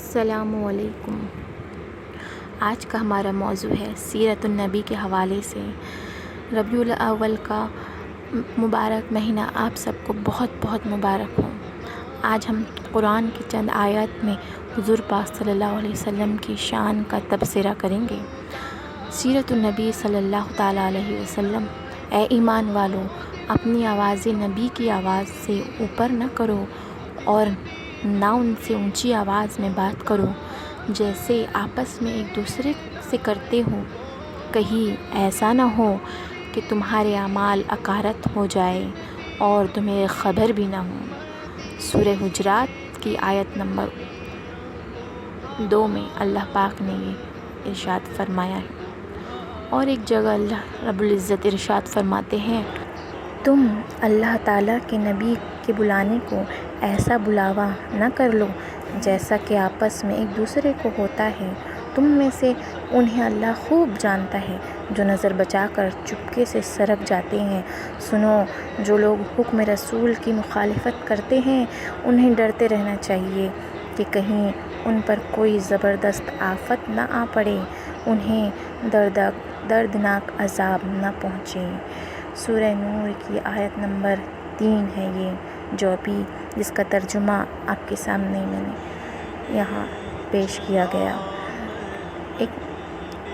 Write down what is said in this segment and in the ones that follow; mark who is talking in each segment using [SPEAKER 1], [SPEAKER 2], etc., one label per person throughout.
[SPEAKER 1] السلام علیکم۔ آج کا ہمارا موضوع ہے سیرت النبی کے حوالے سے۔ ربیع الاول کا مبارک مہینہ آپ سب کو بہت بہت مبارک ہو۔ آج ہم قرآن کی چند آیات میں حضور پاک صلی اللہ علیہ وسلم کی شان کا تبصرہ کریں گے۔ سیرت النبی صلی اللہ تعالیٰ علیہ وسلم۔ اے ایمان والو، اپنی آواز نبی کی آواز سے اوپر نہ کرو اور نہ ان سے اونچی آواز میں بات کرو جیسے آپس میں ایک دوسرے سے کرتے ہو، کہیں ایسا نہ ہو کہ تمہارے اعمال اکارت ہو جائے اور تمہیں خبر بھی نہ ہو۔ سورہ حجرات کی آیت نمبر 2 میں اللہ پاک نے یہ ارشاد فرمایا ہے۔ اور ایک جگہ اللہ رب العزت ارشاد فرماتے ہیں، تم اللہ تعالیٰ کے نبی کے بلانے کو ایسا بلاوا نہ کر لو جیسا کہ آپس میں ایک دوسرے کو ہوتا ہے، تم میں سے انہیں اللہ خوب جانتا ہے جو نظر بچا کر چپکے سے سرک جاتے ہیں۔ سنو، جو لوگ حکم رسول کی مخالفت کرتے ہیں انہیں ڈرتے رہنا چاہیے کہ کہیں ان پر کوئی زبردست آفت نہ آ پڑے، انہیں دردناک عذاب نہ پہنچے۔ سورہ نور کی آیت نمبر 3 ہے یہ، جو ابھی جس کا ترجمہ آپ کے سامنے میں نے یہاں پیش کیا گیا۔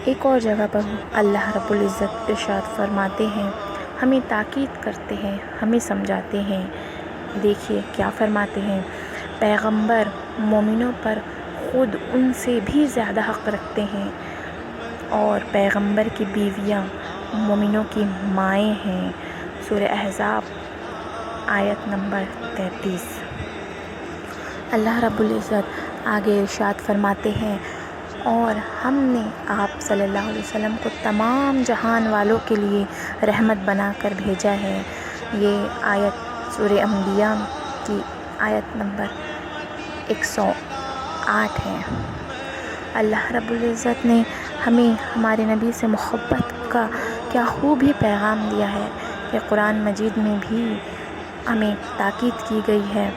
[SPEAKER 1] ایک اور جگہ پر اللہ رب العزت ارشاد فرماتے ہیں، ہمیں تاکید کرتے ہیں، ہمیں سمجھاتے ہیں۔ دیکھیے کیا فرماتے ہیں، پیغمبر مومنوں پر خود ان سے بھی زیادہ حق رکھتے ہیں اور پیغمبر کی بیویاں مومنوں کی مائیں ہیں۔ سورہ احزاب آیت نمبر 33۔ اللہ رب العزت آگے ارشاد فرماتے ہیں، اور ہم نے آپ صلی اللہ علیہ وسلم کو تمام جہان والوں کے لیے رحمت بنا کر بھیجا ہے۔ یہ آیت سورہ انبیاء کی آیت نمبر 108 ہے۔ اللہ رب العزت نے ہمیں ہمارے نبی سے محبت کا کیا خوب ہی پیغام دیا ہے کہ قرآن مجید میں بھی ہمیں تاکید کی گئی ہے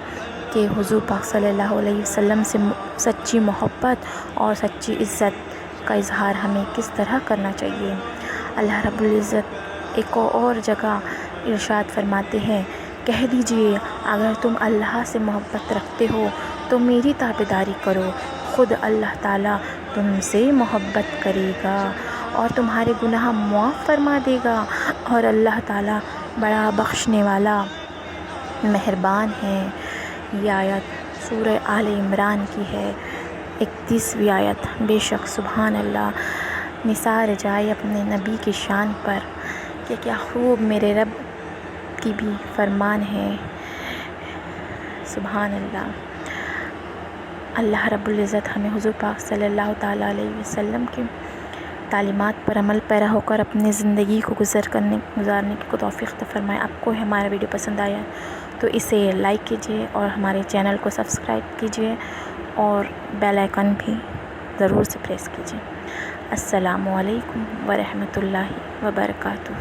[SPEAKER 1] کہ حضور پاک صلی اللہ علیہ وسلم سے سچی محبت اور سچی عزت کا اظہار ہمیں کس طرح کرنا چاہیے۔ اللہ رب العزت ایک اور جگہ ارشاد فرماتے ہیں، کہہ دیجئے اگر تم اللہ سے محبت رکھتے ہو تو میری تابعداری کرو، خود اللہ تعالیٰ تم سے محبت کرے گا اور تمہارے گناہ معاف فرما دے گا، اور اللہ تعالیٰ بڑا بخشنے والا مہربان ہے۔ یہ آیت سورہ آل عمران کی ہے، 31ویں آیت۔ بے شک سبحان اللہ، نثار جائے اپنے نبی کی شان پر کہ کیا خوب میرے رب کی بھی فرمان ہے۔ سبحان اللہ۔ اللہ رب العزت ہمیں حضور پاک صلی اللہ تعالیٰ علیہ وسلم کی تعلیمات پر عمل پیرا ہو کر اپنی زندگی کو گزارنے کی توفیق عطا فرمائے۔ آپ کو ہمارا ویڈیو پسند آیا تو اسے لائک کیجیے اور ہمارے چینل کو سبسکرائب کیجیے اور بیل آئیکن بھی ضرور سے پریس کیجیے۔ السلام علیکم ورحمۃ اللہ وبرکاتہ۔